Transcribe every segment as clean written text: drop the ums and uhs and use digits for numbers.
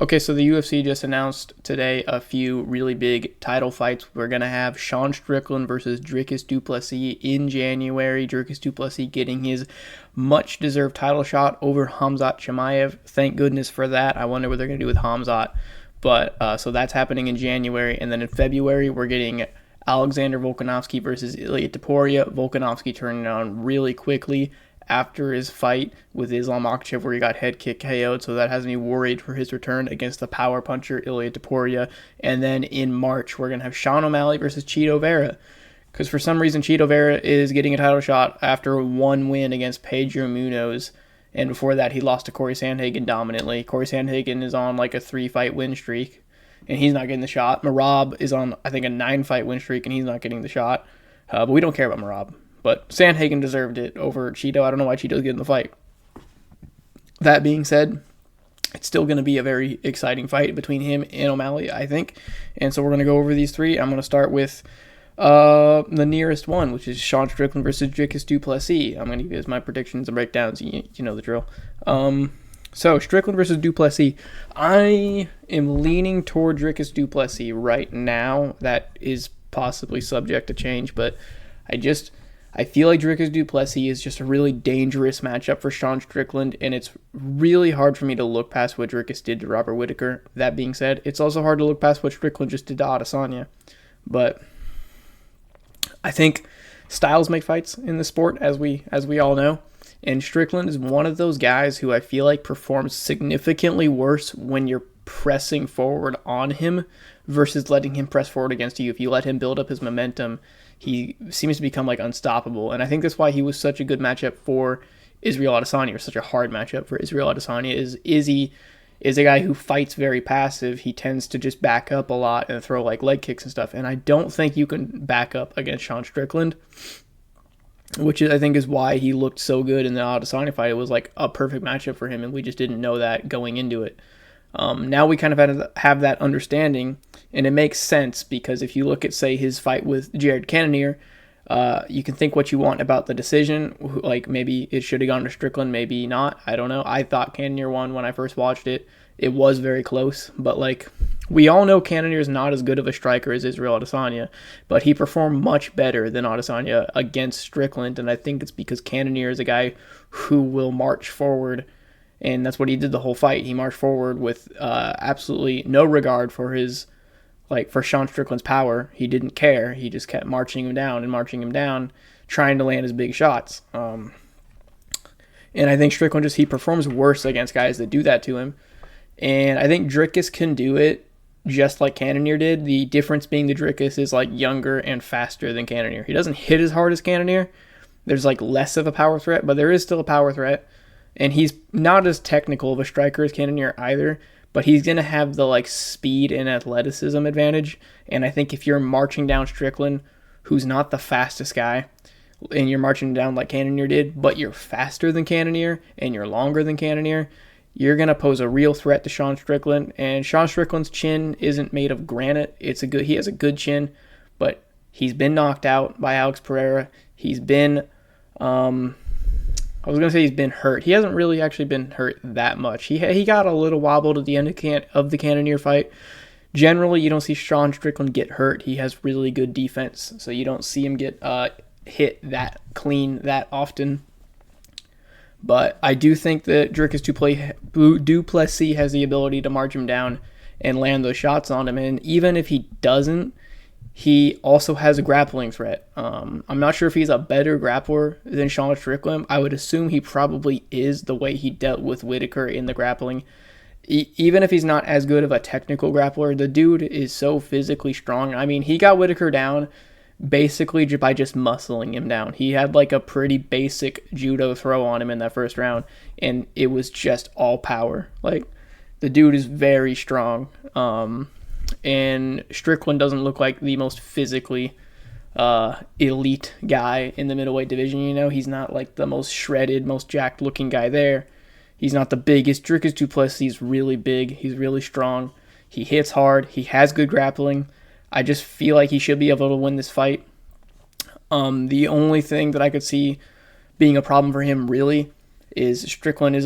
Okay, so the UFC just announced today a few really big title fights. We're going to have Sean Strickland versus Dricus du Plessis in January. Dricus du Plessis getting his much-deserved title shot over Khamzat Chimaev. Thank goodness for that. I wonder what they're going to do with Khamzat. But so that's happening in January. And then in February, we're getting Alexander Volkanovski versus Ilia Topuria. Volkanovski turning it on really quickly after his fight with Islam Makhachev where he got head kick KO'd, so that has me worried for his return against the power puncher Ilia Topuria. And then in March, we're going to have Sean O'Malley versus Chito Vera, because for some reason Chito Vera is getting a title shot after one win against Pedro Munoz, and before that he lost to Corey Sandhagen dominantly. Corey Sandhagen is on like a 3-fight win streak, and he's not getting the shot. Merab is on, I think, a 9-fight win streak, and he's not getting the shot. But we don't care about Merab. But Sandhagen deserved it over Chito. I don't know why Chito's getting the fight. That being said, it's still going to be a very exciting fight between him and O'Malley, I think. And so we're going to go over these three. I'm going to start with the nearest one, which is Sean Strickland versus Dricus du Plessis. I'm going to give you guys my predictions and breakdowns. You know the drill. So Strickland versus du Plessis. I am leaning toward Dricus du Plessis right now. That is possibly subject to change, but I feel like Dricus du Plessis is just a really dangerous matchup for Sean Strickland, and it's really hard for me to look past what Dricus did to Robert Whittaker. That being said, it's also hard to look past what Strickland just did to Adesanya. But I think styles make fights in the sport, as we all know, and Strickland is one of those guys who I feel like performs significantly worse when you're pressing forward on him versus letting him press forward against you. If you let him build up his momentum, he seems to become like unstoppable. And I think that's why he was such a good matchup for Israel Adesanya, or such a hard matchup for Israel Adesanya. Izzy is a guy who fights very passive. He tends to just back up a lot and throw like leg kicks and stuff. And I don't think you can back up against Sean Strickland, which I think is why he looked so good in the Adesanya fight. It was like a perfect matchup for him, and we just didn't know that going into it. Now we kind of have that understanding, and it makes sense because if you look at, say, his fight with Jared Cannonier, you can think what you want about the decision. Like, maybe it should have gone to Strickland, maybe not. I don't know. I thought Cannonier won when I first watched it. It was very close, but like, we all know Cannonier is not as good of a striker as Israel Adesanya, but he performed much better than Adesanya against Strickland, and I think it's because Cannonier is a guy who will march forward. And that's what he did the whole fight. He marched forward with absolutely no regard for for Sean Strickland's power. He didn't care. He just kept marching him down, trying to land his big shots. And I think Strickland he performs worse against guys that do that to him. And I think Dricus can do it just like Cannonier did. The difference being the Dricus is like younger and faster than Cannonier. He doesn't hit as hard as Cannonier. There's like less of a power threat, but there is still a power threat. And he's not as technical of a striker as Cannonier either, but he's going to have the like speed and athleticism advantage. And I think if you're marching down Strickland, who's not the fastest guy, and you're marching down like Cannonier did, but you're faster than Cannonier and you're longer than Cannonier, you're going to pose a real threat to Sean Strickland. And Sean Strickland's chin isn't made of granite. He has a good chin, but he's been knocked out by Alex Pereira. He's been I was going to say he's been hurt. He hasn't really actually been hurt that much. He got a little wobbled at the end of the Cannonier fight. Generally, you don't see Sean Strickland get hurt. He has really good defense, so you don't see him get hit that clean that often. But I do think that Dricus du Plessis has the ability to march him down and land those shots on him. And even if he doesn't, he also has a grappling threat. I'm not sure if he's a better grappler than Sean Strickland. I would assume he probably is, the way he dealt with Whittaker in the grappling. Even if he's not as good of a technical grappler, the dude is so physically strong. I mean, he got Whittaker down basically by just muscling him down. He had like a pretty basic judo throw on him in that first round, and it was just all power. Like, the dude is very strong. And Strickland doesn't look like the most physically elite guy in the middleweight division. He's not like the most shredded, most jacked looking guy there. He's not the biggest. Dricus du Plessis is really big. He's really strong. He hits hard. He has good grappling. I just feel like he should be able to win this fight. The only thing that I could see being a problem for him really is Strickland is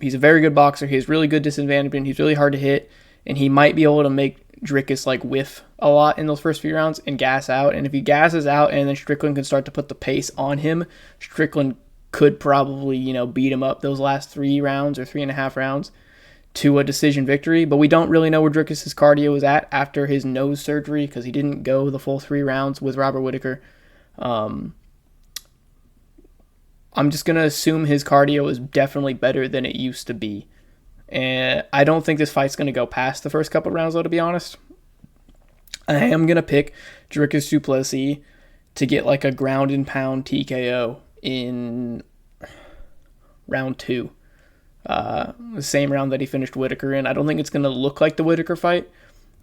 he's a very good boxer. He has really good disadvantage, and he's really hard to hit, and he might be able to make Dricus like whiff a lot in those first few rounds and gas out. And if he gasses out and then Strickland can start to put the pace on him, Strickland could probably, beat him up those last 3 rounds or 3.5 rounds to a decision victory. But we don't really know where Dricus' cardio was at after his nose surgery because he didn't go the full 3 rounds with Robert Whittaker. I'm just going to assume his cardio is definitely better than it used to be. And I don't think this fight's going to go past the first couple rounds, though, to be honest. I am going to pick Dricus du Plessis to get like a ground and pound TKO in round 2. The same round that he finished Whittaker in. I don't think it's going to look like the Whittaker fight,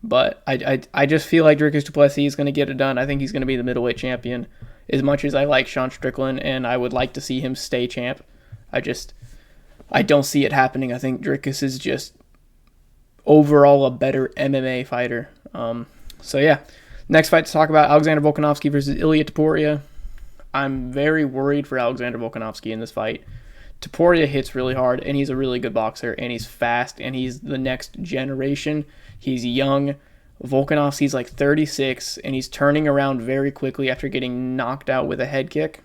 but I just feel like Dricus du Plessis is going to get it done. I think he's going to be the middleweight champion as much as I like Sean Strickland, and I would like to see him stay champ. I don't see it happening. I think Dricus is just overall a better MMA fighter. So yeah, next fight to talk about, Alexander Volkanovski versus Ilia Topuria. I'm very worried for Alexander Volkanovski in this fight. Topuria hits really hard, and he's a really good boxer, and he's fast, and he's the next generation. He's young. Volkanovski's like 36, and he's turning around very quickly after getting knocked out with a head kick.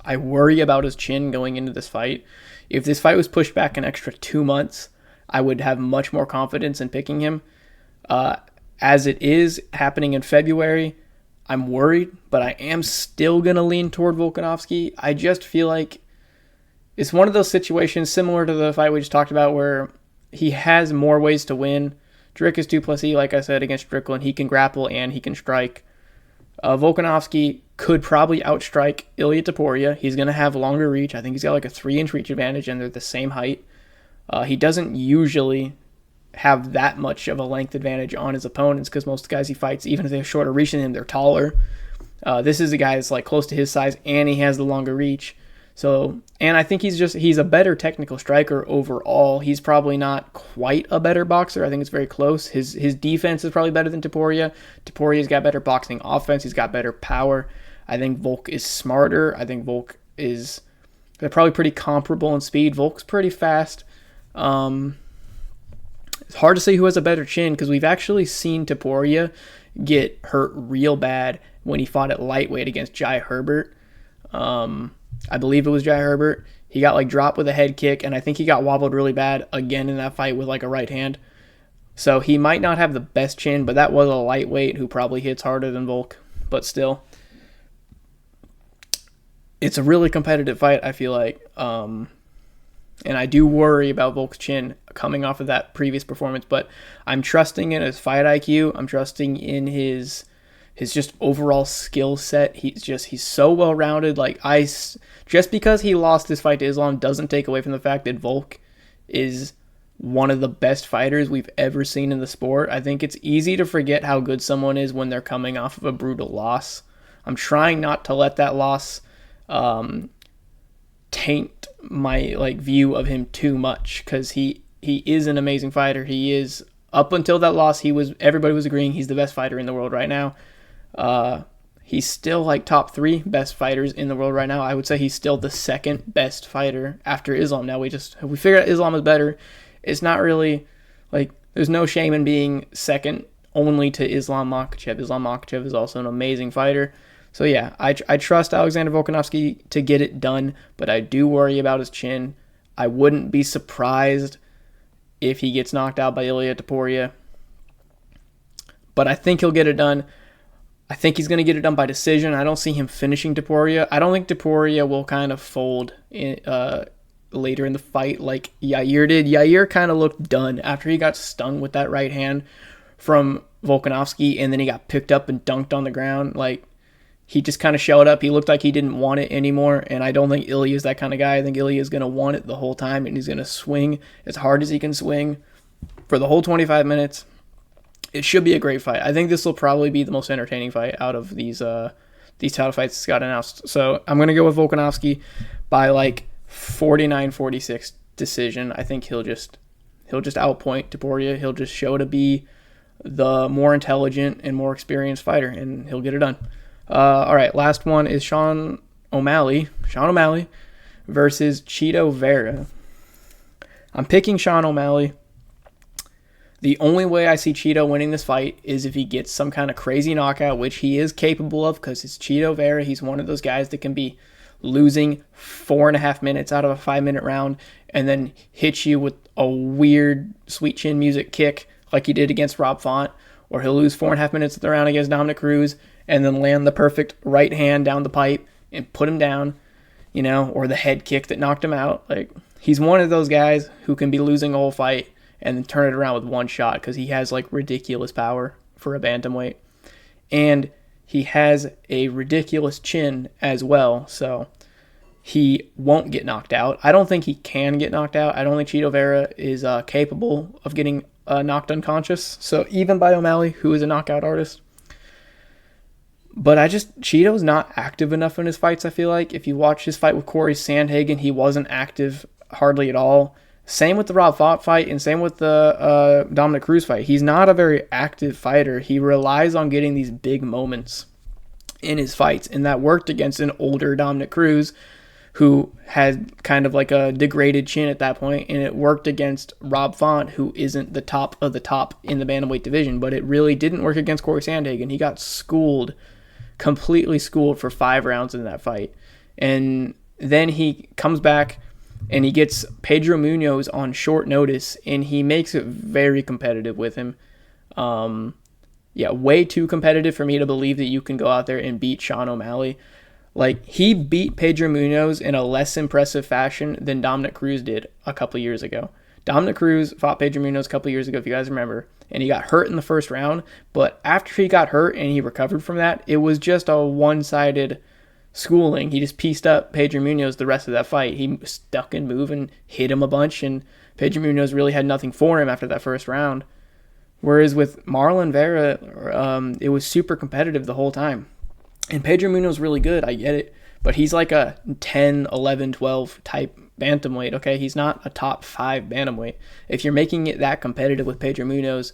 I worry about his chin going into this fight. If this fight was pushed back an extra 2 months, I would have much more confidence in picking him. As it is happening in February, I'm worried, but I am still going to lean toward Volkanovski. I just feel like it's one of those situations similar to the fight we just talked about where he has more ways to win. Dricus du Plessis, like I said, against Strickland, he can grapple and he can strike. Volkanovski could probably outstrike Ilia Topuria. He's going to have longer reach. I think he's got like a 3-inch reach advantage, and they're the same height. He doesn't usually have that much of a length advantage on his opponents because most of the guys he fights, even if they have shorter reach than him, they're taller. This is a guy that's like close to his size, and he has the longer reach. So, and I think he's a better technical striker overall. He's probably not quite a better boxer. I think it's very close. His defense is probably better than Topuria. Topuria's got better boxing offense. He's got better power. I think Volk is smarter. I think they're probably pretty comparable in speed. Volk's pretty fast. It's hard to say who has a better chin because we've actually seen Topuria get hurt real bad when he fought at lightweight against Jai Herbert. I believe it was Jai Herbert. He got like dropped with a head kick, and I think he got wobbled really bad again in that fight with like a right hand. So he might not have the best chin, but that was a lightweight who probably hits harder than Volk. But still, it's a really competitive fight, I feel like. And I do worry about Volk's chin coming off of that previous performance, but I'm trusting in his fight IQ. I'm trusting in his just overall skill set. He's so well-rounded. Just because he lost this fight to Islam doesn't take away from the fact that Volk is one of the best fighters we've ever seen in the sport. I think it's easy to forget how good someone is when they're coming off of a brutal loss. I'm trying not to let that loss taint my view of him too much because he is an amazing fighter. He is, up until that loss, everybody was agreeing he's the best fighter in the world right now. He's still top 3 best fighters in the world right now. I would say he's still the second best fighter after Islam. Now we figured out Islam is better. It's not really there's no shame in being second only to Islam Makhachev. Islam Makhachev is also an amazing fighter. So yeah, I trust Alexander Volkanovski to get it done, but I do worry about his chin. I wouldn't be surprised if he gets knocked out by Ilia Topuria, but I think he'll get it done. I think he's going to get it done by decision. I don't see him finishing Topuria. I don't think Topuria will kind of fold later in the fight like Yair did. Yair kind of looked done after he got stung with that right hand from Volkanovski, and then he got picked up and dunked on the ground. He just kind of showed up. He looked like he didn't want it anymore, and I don't think Ilya is that kind of guy. I think Ilya is going to want it the whole time, and he's going to swing as hard as he can swing for the whole 25 minutes. It should be a great fight. I think this will probably be the most entertaining fight out of these title fights that got announced. So I'm going to go with Volkanovski by 49-46 decision. I think he'll just outpoint Topuria. He'll just show to be the more intelligent and more experienced fighter, and he'll get it done. All right, last one is Sean O'Malley versus Cheeto Vera. I'm picking Sean O'Malley. The only way I see Cheeto winning this fight is if he gets some kind of crazy knockout, which he is capable of because it's Cheeto Vera. He's one of those guys that can be losing 4.5 minutes out of a 5-minute round and then hit you with a weird sweet chin music kick like he did against Rob Font, or he'll lose 4.5 minutes of the round against Dominic Cruz and then land the perfect right hand down the pipe and put him down, or the head kick that knocked him out. Like, he's one of those guys who can be losing a whole fight and then turn it around with one shot because he has like ridiculous power for a bantamweight. And he has a ridiculous chin as well, so he won't get knocked out. I don't think he can get knocked out. I don't think Cheeto Vera is capable of getting knocked unconscious. So even by O'Malley, who is a knockout artist. But Cheeto's not active enough in his fights, I feel like. If you watch his fight with Corey Sandhagen, he wasn't active hardly at all. Same with the Rob Font fight and same with the Dominic Cruz fight. He's not a very active fighter. He relies on getting these big moments in his fights, and that worked against an older Dominic Cruz who had kind of like a degraded chin at that point, and it worked against Rob Font, who isn't the top of the top in the bantamweight division, but it really didn't work against Corey Sandhagen. He got completely schooled for 5 rounds in that fight. And then he comes back and he gets Pedro Munoz on short notice, and he makes it very competitive with him. Way too competitive for me to believe that you can go out there and beat Sean O'Malley. Like, he beat Pedro Munoz in a less impressive fashion than Dominic Cruz did a couple years ago. Dominic Cruz fought Pedro Munoz a couple years ago, if you guys remember, and he got hurt in the first round. But after he got hurt and he recovered from that, it was just a one-sided schooling. He just pieced up Pedro Munoz the rest of that fight. He stuck and moved and hit him a bunch, and Pedro Munoz really had nothing for him after that first round. Whereas with Marlon Vera, it was super competitive the whole time. And Pedro Munoz really good, I get it, but he's like a 10, 11, 12 type bantamweight, okay? He's not a top 5 bantamweight. If you're making it that competitive with Pedro Munoz,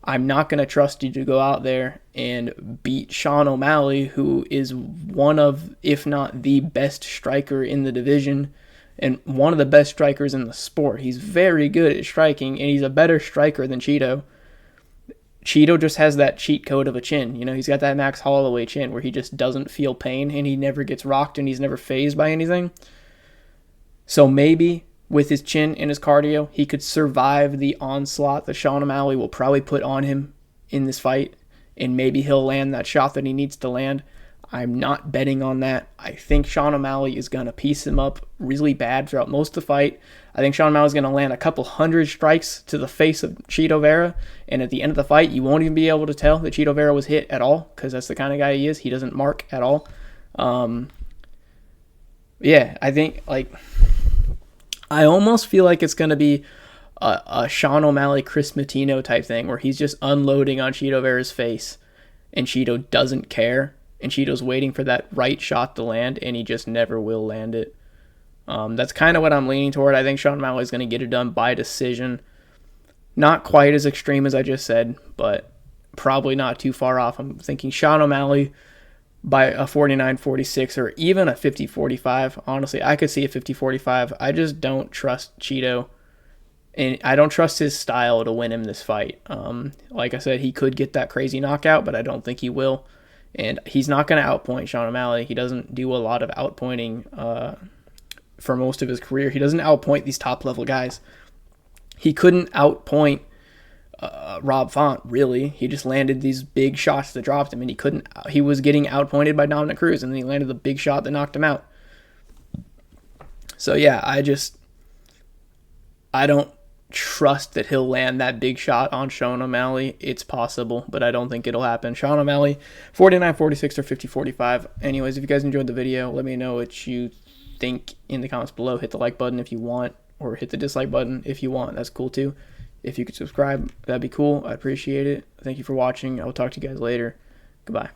I'm not going to trust you to go out there and beat Sean O'Malley, who is one of, if not the best striker in the division and one of the best strikers in the sport. He's very good at striking, and he's a better striker than Cheeto. Cheeto just has that cheat code of a chin. He's got that Max Holloway chin where he just doesn't feel pain and he never gets rocked and he's never fazed by anything. So maybe with his chin and his cardio, he could survive the onslaught that Sean O'Malley will probably put on him in this fight, and maybe he'll land that shot that he needs to land. I'm not betting on that. I think Sean O'Malley is going to piece him up really bad throughout most of the fight. I think Sean O'Malley is going to land a couple hundred strikes to the face of Cheeto Vera, and at the end of the fight, you won't even be able to tell that Cheeto Vera was hit at all, because that's the kind of guy he is. He doesn't mark at all. I think, I almost feel like it's going to be a Sean O'Malley, Chris Matino type thing, where he's just unloading on Cheeto Vera's face, and Cheeto doesn't care, and Cheeto's waiting for that right shot to land, and he just never will land it. That's kind of what I'm leaning toward. I think Sean O'Malley is going to get it done by decision. Not quite as extreme as I just said, but probably not too far off. I'm thinking Sean O'Malley by a 49-46 or even a 50-45. Honestly, I could see a 50-45. I just don't trust Cheeto, and I don't trust his style to win him this fight. Like I said, he could get that crazy knockout, but I don't think he will. And he's not going to outpoint Sean O'Malley. He doesn't do a lot of outpointing for most of his career. He doesn't outpoint these top-level guys. He couldn't outpoint Rob Font, really. He just landed these big shots that dropped him, and he was getting outpointed by Dominic Cruz, and then he landed the big shot that knocked him out. So, yeah, I don't trust that he'll land that big shot on Sean O'Malley. It's possible, but I don't think it'll happen. Sean O'Malley, 49-46 or 50-45. Anyways, if you guys enjoyed the video, let me know what you think in the comments below. Hit the like button if you want, or hit the dislike button if you want. That's cool too. If you could subscribe, that'd be cool. I appreciate it. Thank you for watching. I will talk to you guys later. Goodbye.